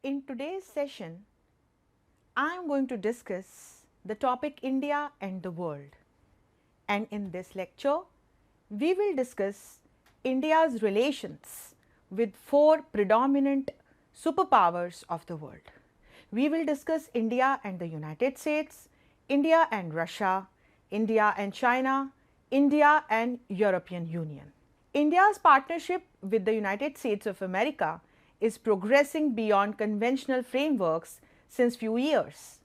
In today's session, I am going to discuss the topic India and the world. And in this lecture, we will discuss India's relations with four predominant superpowers of the world. We will discuss India and the United States, India and Russia, India and China, India and European Union. India's partnership with the United States of America is progressing beyond conventional frameworks since few years,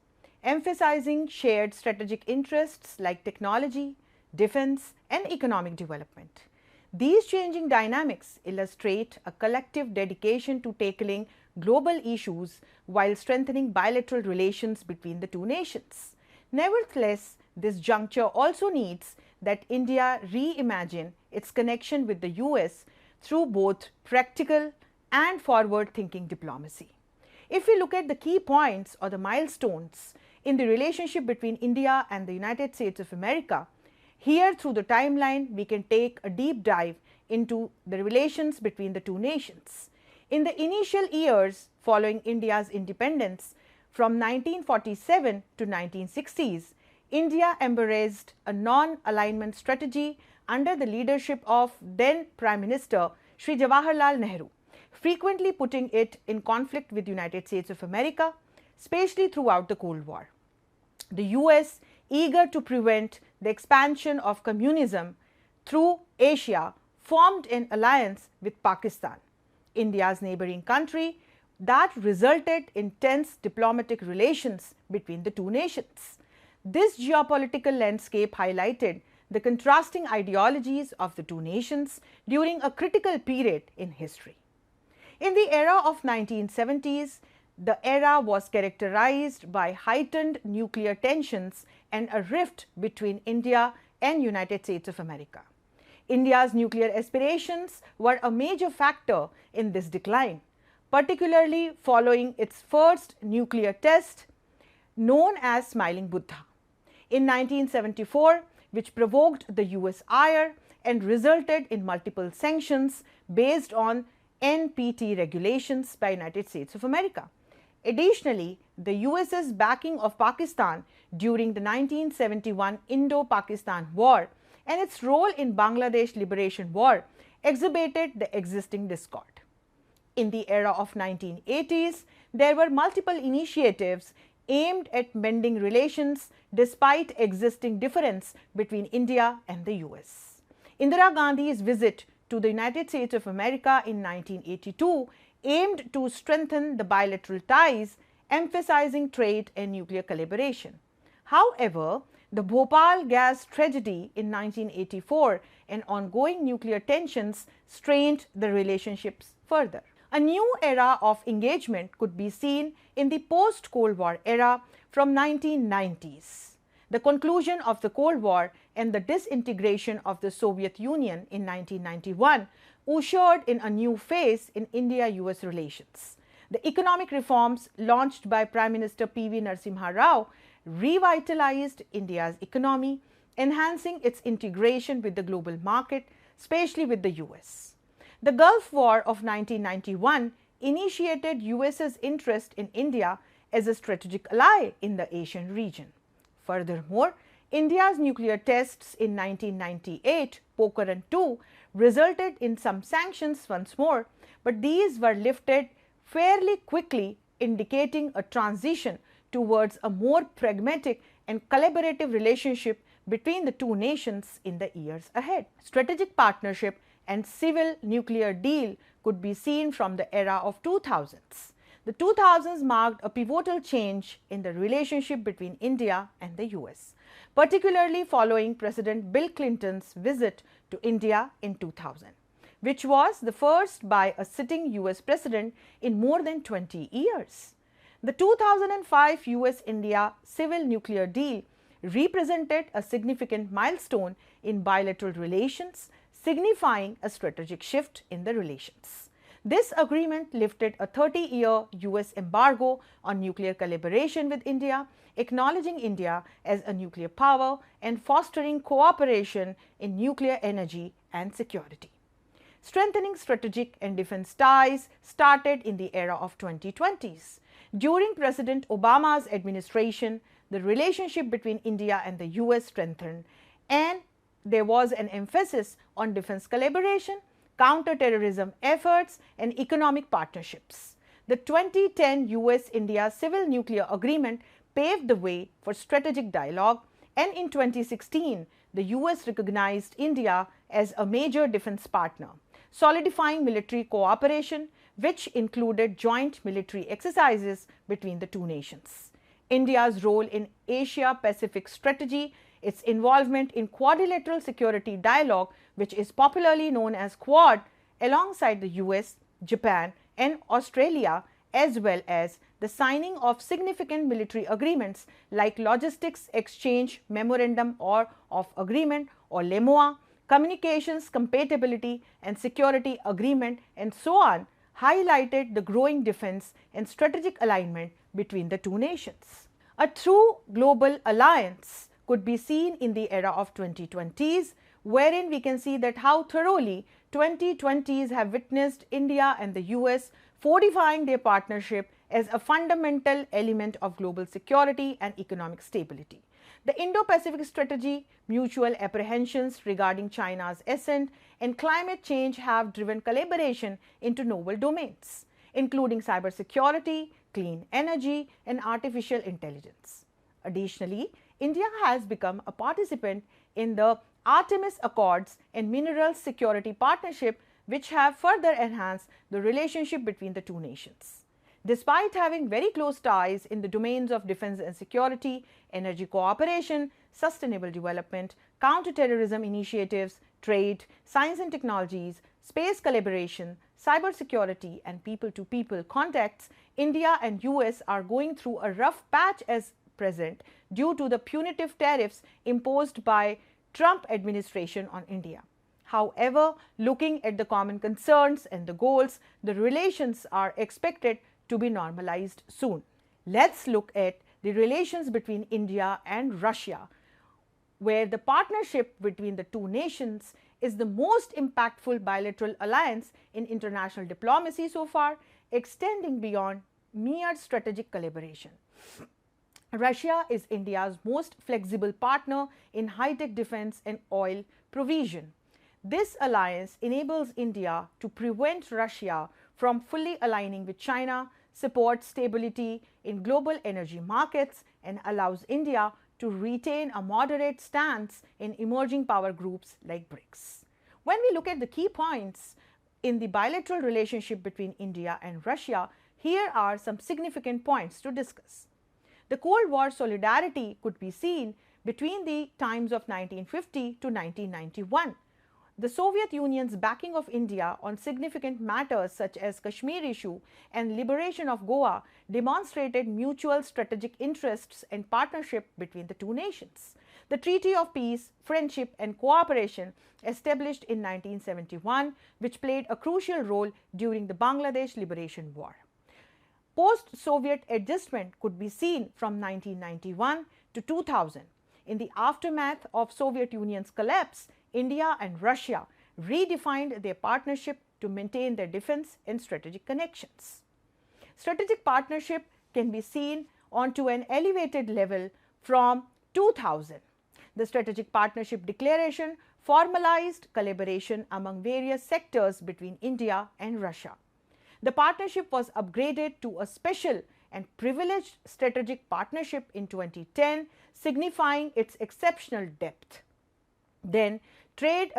emphasizing shared strategic interests like technology, defense and economic development. These changing dynamics illustrate a collective dedication to tackling global issues while strengthening bilateral relations between the two nations. Nevertheless, this juncture also needs that India reimagine its connection with the US through both practical and forward-thinking diplomacy. If we look at the key points or the milestones in the relationship between India and the United States of America, here through the timeline we can take a deep dive into the relations between the two nations. In the initial years following India's independence from 1947 to 1960s, India embraced a non-alignment strategy under the leadership of then Prime Minister Sri Jawaharlal Nehru, frequently putting it in conflict with the United States of America, especially throughout the Cold War. The US, eager to prevent the expansion of communism through Asia, formed an alliance with Pakistan, India's neighboring country, that resulted in tense diplomatic relations between the two nations. This geopolitical landscape highlighted the contrasting ideologies of the two nations during a critical period in history. In the era of 1970s, the era was characterized by heightened nuclear tensions and a rift between India and United States of America. India's nuclear aspirations were a major factor in this decline, particularly following its first nuclear test known as Smiling Buddha in 1974, which provoked the US ire and resulted in multiple sanctions based on NPT regulations by United States of America. Additionally, the US's backing of Pakistan during the 1971 Indo-Pakistan War and its role in Bangladesh Liberation War exacerbated the existing discord. In the era of 1980s, there were multiple initiatives aimed at mending relations despite existing difference between India and the US. Indira Gandhi's visit to the United States of America in 1982 aimed to strengthen the bilateral ties, emphasizing trade and nuclear collaboration. However, the Bhopal gas tragedy in 1984 and ongoing nuclear tensions strained the relationships further. A new era of engagement could be seen in the post-Cold War era from 1990s. The conclusion of the Cold War and the disintegration of the Soviet Union in 1991 ushered in a new phase in India-US relations. The economic reforms launched by Prime Minister P.V. Narasimha Rao revitalized India's economy, enhancing its integration with the global market, especially with the US. The Gulf War of 1991 initiated US's interest in India as a strategic ally in the Asian region. Furthermore, India's nuclear tests in 1998, Pokhran II, resulted in some sanctions once more, but these were lifted fairly quickly, indicating a transition towards a more pragmatic and collaborative relationship between the two nations in the years ahead. Strategic partnership and civil nuclear deal could be seen from the era of 2000s. The 2000s marked a pivotal change in the relationship between India and the US, particularly following President Bill Clinton's visit to India in 2000, which was the first by a sitting US president in more than 20 years. The 2005 US-India civil nuclear deal represented a significant milestone in bilateral relations, signifying a strategic shift in the relations. This agreement lifted a 30-year US embargo on nuclear collaboration with India, acknowledging India as a nuclear power and fostering cooperation in nuclear energy and security. Strengthening strategic and defense ties started in the era of 2020s. During President Obama's administration, the relationship between India and the US strengthened, and there was an emphasis on defense collaboration, counter-terrorism efforts, and economic partnerships. The 2010 US-India Civil Nuclear Agreement paved the way for strategic dialogue, and in 2016, the US recognized India as a major defense partner, solidifying military cooperation, which included joint military exercises between the two nations. India's role in Asia-Pacific strategy, its involvement in quadrilateral security dialogue, which is popularly known as Quad, alongside the US, Japan, and Australia, as well as the signing of significant military agreements like Logistics Exchange Memorandum of Agreement or LEMOA, Communications Compatibility and Security Agreement, and so on, highlighted the growing defense and strategic alignment between the two nations. A true global alliance could be seen in the era of 2020s, wherein we can see that how thoroughly 2020s have witnessed India and the US fortifying their partnership as a fundamental element of global security and economic stability. The Indo-Pacific strategy, mutual apprehensions regarding China's ascent, and climate change have driven collaboration into novel domains, including cybersecurity, clean energy, and artificial intelligence. Additionally, India has become a participant in the Artemis Accords and Minerals Security Partnership, which have further enhanced the relationship between the two nations. Despite having very close ties in the domains of defense and security, energy cooperation, sustainable development, counter-terrorism initiatives, trade, science and technologies, space collaboration, cybersecurity, and people-to-people contacts, India and US are going through a rough patch as present due to the punitive tariffs imposed by Trump administration on India. However, looking at the common concerns and the goals, the relations are expected to be normalized soon. Let's look at the relations between India and Russia, where the partnership between the two nations is the most impactful bilateral alliance in international diplomacy so far, extending beyond mere strategic collaboration. Russia is India's most flexible partner in high-tech defense and oil provision. This alliance enables India to prevent Russia from fully aligning with China, support stability in global energy markets, and allows India to retain a moderate stance in emerging power groups like BRICS. When we look at the key points in the bilateral relationship between India and Russia, here are some significant points to discuss. The Cold War solidarity could be seen between the times of 1950 to 1991. The Soviet Union's backing of India on significant matters such as Kashmir issue and liberation of Goa demonstrated mutual strategic interests and partnership between the two nations. The Treaty of Peace, Friendship and Cooperation established in 1971, which played a crucial role during the Bangladesh Liberation War. Post-Soviet adjustment could be seen from 1991 to 2000. In the aftermath of Soviet Union's collapse, India and Russia redefined their partnership to maintain their defense and strategic connections. Strategic partnership can be seen onto an elevated level from 2000. The Strategic Partnership Declaration formalized collaboration among various sectors between India and Russia. The partnership was upgraded to a special and privileged strategic partnership in 2010, signifying its exceptional depth. Then, trade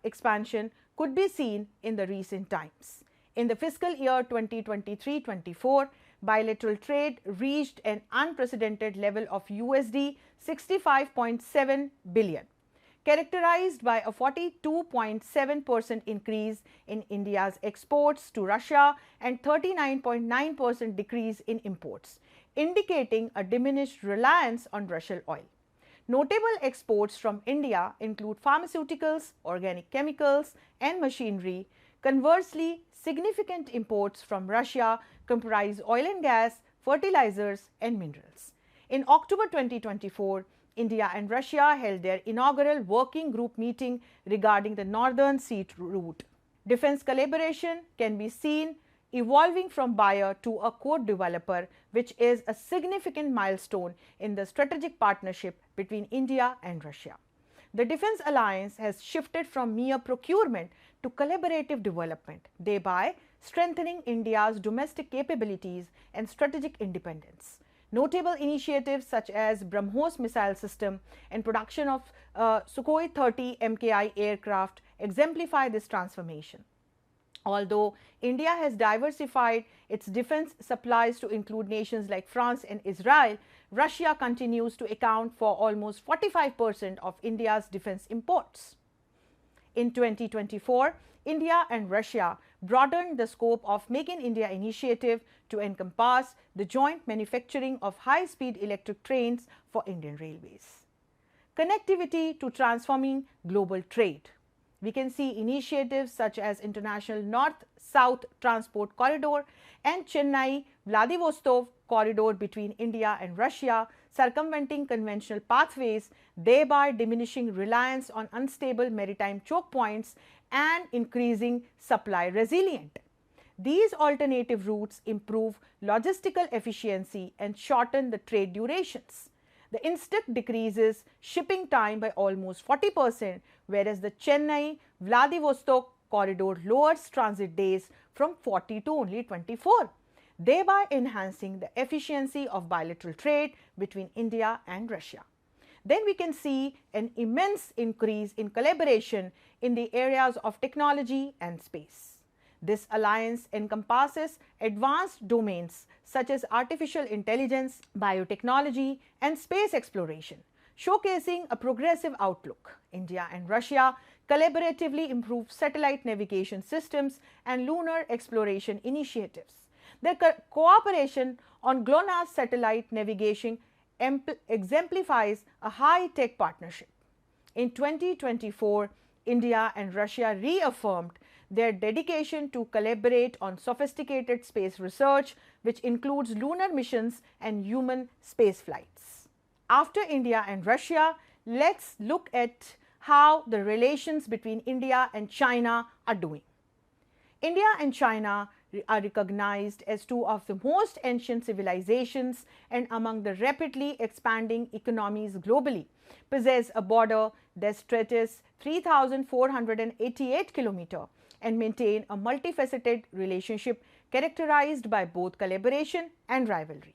expansion could be seen in the recent times. In the fiscal year 2023-24, bilateral trade reached an unprecedented level of USD 65.7 billion, characterized by a 42.7% increase in India's exports to Russia and 39.9% decrease in imports, indicating a diminished reliance on Russian oil. Notable exports from India include pharmaceuticals, organic chemicals, and machinery. Conversely, significant imports from Russia comprise oil and gas, fertilizers, and minerals. In October 2024, India and Russia held their inaugural working group meeting regarding the Northern Sea route. Defense collaboration can be seen evolving from buyer to a code developer, which is a significant milestone in the strategic partnership between India and Russia. The defense alliance has shifted from mere procurement to collaborative development, thereby strengthening India's domestic capabilities and strategic independence. Notable initiatives such as BrahMos missile system and production of Sukhoi 30 MKI aircraft exemplify this transformation. Although India has diversified its defense supplies to include nations like France and Israel, Russia continues to account for almost 45% of India's defense imports. In 2024, India and Russia broadened the scope of Make in India initiative to encompass the joint manufacturing of high-speed electric trains for Indian Railways. Connectivity to transforming global trade. We can see initiatives such as International North-South Transport Corridor and Chennai-Vladivostok corridor between India and Russia, circumventing conventional pathways, thereby diminishing reliance on unstable maritime choke points and increasing supply resilience. These alternative routes improve logistical efficiency and shorten the trade durations. The Instek decreases shipping time by almost 40%, whereas the Chennai-Vladivostok corridor lowers transit days from 40 to only 24, thereby enhancing the efficiency of bilateral trade between India and Russia. Then we can see an immense increase in collaboration in the areas of technology and space. This alliance encompasses advanced domains such as artificial intelligence, biotechnology, and space exploration, showcasing a progressive outlook. India and Russia collaboratively improve satellite navigation systems and lunar exploration initiatives. Their cooperation on GLONASS satellite navigation exemplifies a high-tech partnership. In 2024, India and Russia reaffirmed their dedication to collaborate on sophisticated space research, which includes lunar missions and human space flights. After India and Russia, let's look at how the relations between India and China are doing. India and China are recognized as two of the most ancient civilizations and among the rapidly expanding economies globally, possess a border that stretches 3,488 kilometers and maintain a multifaceted relationship characterized by both collaboration and rivalry.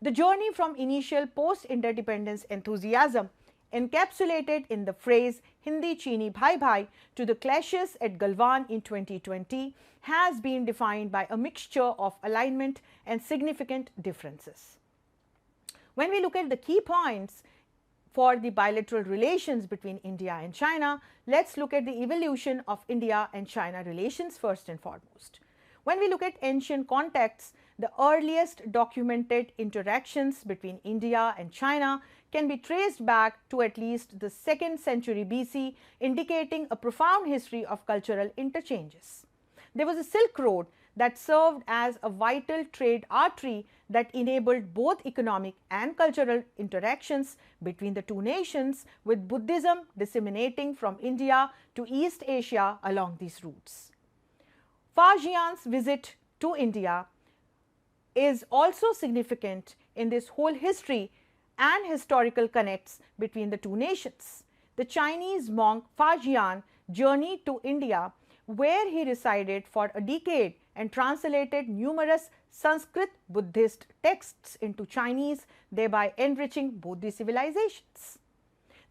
The journey from initial post-interdependence enthusiasm encapsulated in the phrase Hindi Chini Bhai Bhai to the clashes at Galwan in 2020 has been defined by a mixture of alignment and significant differences. When we look at the key points for the bilateral relations between India and China, let's look at the evolution of India and China relations first and foremost. When we look at ancient contexts, the earliest documented interactions between India and China can be traced back to at least the 2nd century BC, indicating a profound history of cultural interchanges. There was a Silk Road that served as a vital trade artery that enabled both economic and cultural interactions between the two nations, with Buddhism disseminating from India to East Asia along these routes. Faxian's visit to India is also significant in this whole history and historical connects between the two nations. The Chinese monk Faxian journeyed to India, where he resided for a decade and translated numerous Sanskrit Buddhist texts into Chinese, thereby enriching both the civilizations.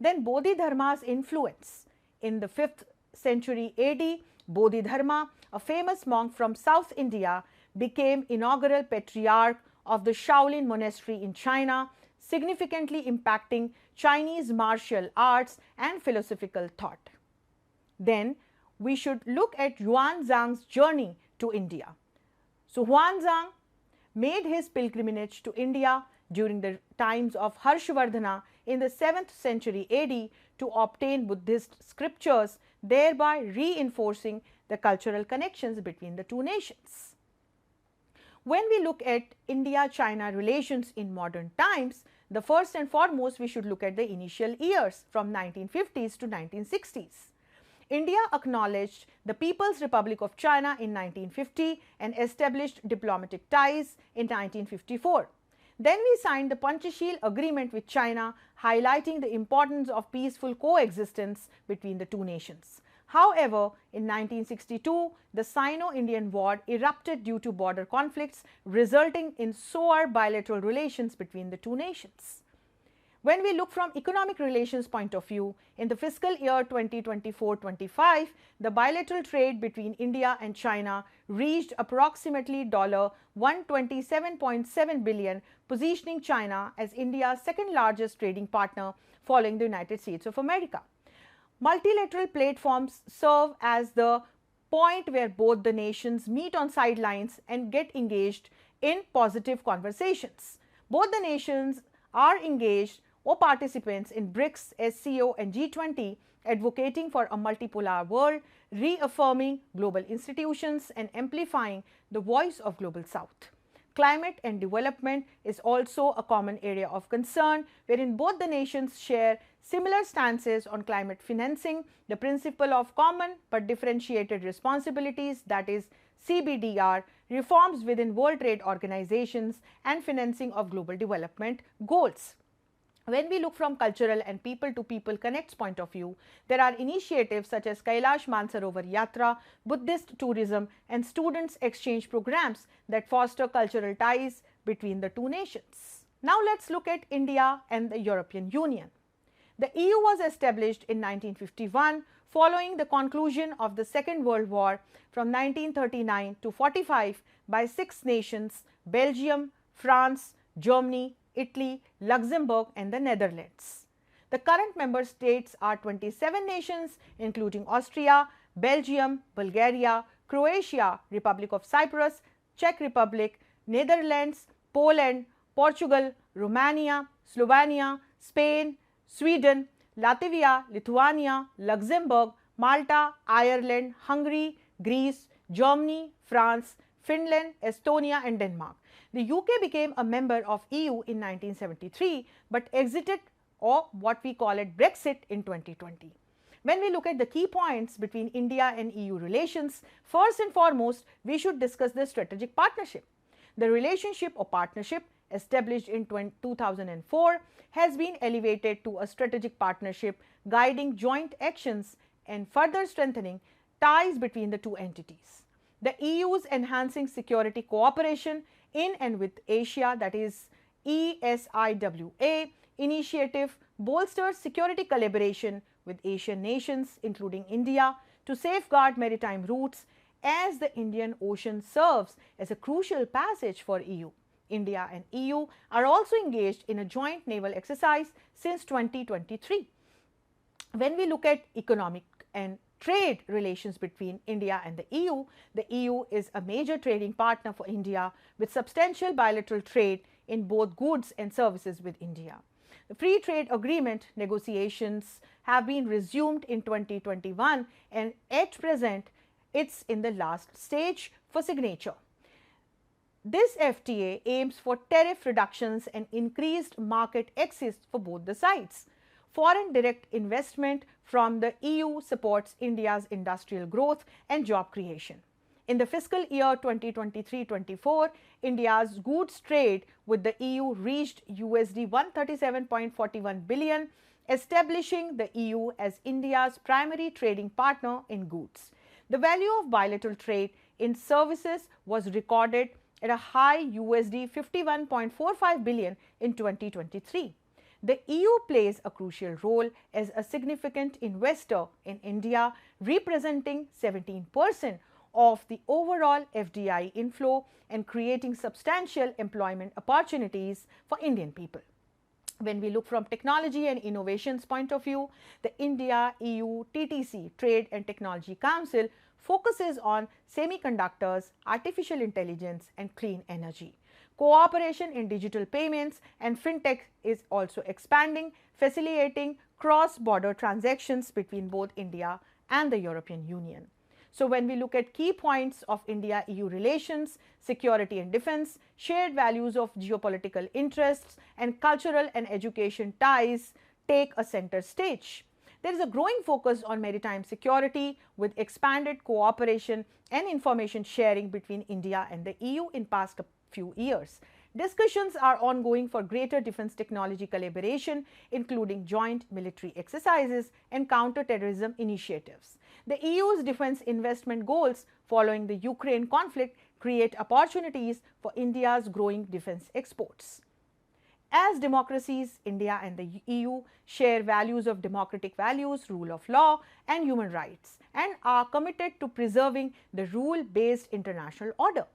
Then Bodhidharma's influence. In the 5th century AD, Bodhidharma, a famous monk from South India, became inaugural patriarch of the Shaolin monastery in China, significantly impacting Chinese martial arts and philosophical thought. Then we should look at Xuanzang's journey to India. So Xuanzang made his pilgrimage to India during the times of Harshvardhana in the 7th century AD to obtain Buddhist scriptures, thereby reinforcing the cultural connections between the two nations. When we look at India-China relations in modern times, the first and foremost we should look at the initial years from 1950s to 1960s. India acknowledged the People's Republic of China in 1950 and established diplomatic ties in 1954. Then we signed the Panchashil Agreement with China, highlighting the importance of peaceful coexistence between the two nations. However, in 1962, the Sino-Indian War erupted due to border conflicts, resulting in sour bilateral relations between the two nations. When we look from economic relations point of view, in the fiscal year 2024-25, the bilateral trade between India and China reached approximately $127.7 billion, positioning China as India's second largest trading partner following the United States of America. Multilateral platforms serve as the point where both the nations meet on sidelines and get engaged in positive conversations. Both the nations are engaged or participants in BRICS, SCO and G20, advocating for a multipolar world, reaffirming global institutions and amplifying the voice of Global South. Climate and development is also a common area of concern, wherein both the nations share similar stances on climate financing, the principle of common but differentiated responsibilities, that is CBDR, reforms within World Trade Organizations and financing of global development goals. When we look from cultural and people-to-people connects point of view, there are initiatives such as Kailash Mansarovar Yatra, Buddhist tourism and students exchange programs that foster cultural ties between the two nations. Now let's look at India and the European Union. The EU was established in 1951 following the conclusion of the Second World War from 1939 to 45 by 6 nations: Belgium, France, Germany, Italy, Luxembourg and the Netherlands. The current member states are 27 nations including Austria, Belgium, Bulgaria, Croatia, Republic of Cyprus, Czech Republic, Netherlands, Poland, Portugal, Romania, Slovenia, Spain, Sweden, Latvia, Lithuania, Luxembourg, Malta, Ireland, Hungary, Greece, Germany, France, Finland, Estonia and Denmark. The UK became a member of EU in 1973, but exited, or what we call it Brexit, in 2020. When we look at the key points between India and EU relations, first and foremost, we should discuss the strategic partnership. The relationship or partnership established in 2004 has been elevated to a strategic partnership, guiding joint actions and further strengthening ties between the two entities. The EU's Enhancing Security Cooperation in and with Asia, that is ESIWA initiative, bolsters security collaboration with Asian nations including India to safeguard maritime routes, as the Indian Ocean serves as a crucial passage for EU. India and EU are also engaged in a joint naval exercise since 2023. When we look at economic and trade relations between India and the EU is a major trading partner for India with substantial bilateral trade in both goods and services with India. The free trade agreement negotiations have been resumed in 2021 and at present it's in the last stage for signature. This FTA aims for tariff reductions and increased market access for both the sides. Foreign direct investment from the EU supports India's industrial growth and job creation. In the fiscal year 2023-24, India's goods trade with the EU reached USD 137.41 billion, establishing the EU as India's primary trading partner in goods. The value of bilateral trade in services was recorded at a high USD 51.45 billion in 2023. The EU plays a crucial role as a significant investor in India, representing 17% of the overall FDI inflow and creating substantial employment opportunities for Indian people. When we look from technology and innovations point of view, the India-EU TTC Trade and Technology Council focuses on semiconductors, artificial intelligence and clean energy. Cooperation in digital payments and fintech is also expanding, facilitating cross-border transactions between both India and the European Union. So, when we look at key points of India-EU relations, security and defense, shared values of geopolitical interests and cultural and education ties take a center stage. There is a growing focus on maritime security with expanded cooperation and information sharing between India and the EU in past few years. Discussions are ongoing for greater defense technology collaboration, including joint military exercises and counter-terrorism initiatives. The EU's defense investment goals following the Ukraine conflict create opportunities for India's growing defense exports. As democracies, India and the EU share values of democratic values, rule of law and human rights, and are committed to preserving the rule-based international order.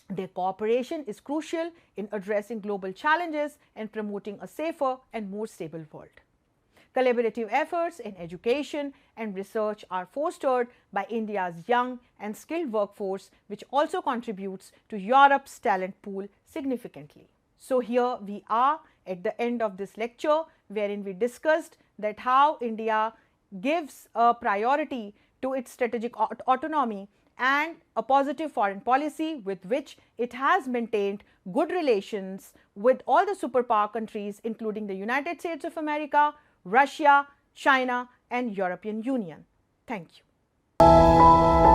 Their cooperation is crucial in addressing global challenges and promoting a safer and more stable world. Collaborative efforts in education and research are fostered by India's young and skilled workforce, which also contributes to Europe's talent pool significantly. So, here we are at the end of this lecture, wherein we discussed that how India gives a priority to its strategic autonomy and a positive foreign policy with which it has maintained good relations with all the superpower countries, including the United States of America, Russia, China and European Union. Thank you.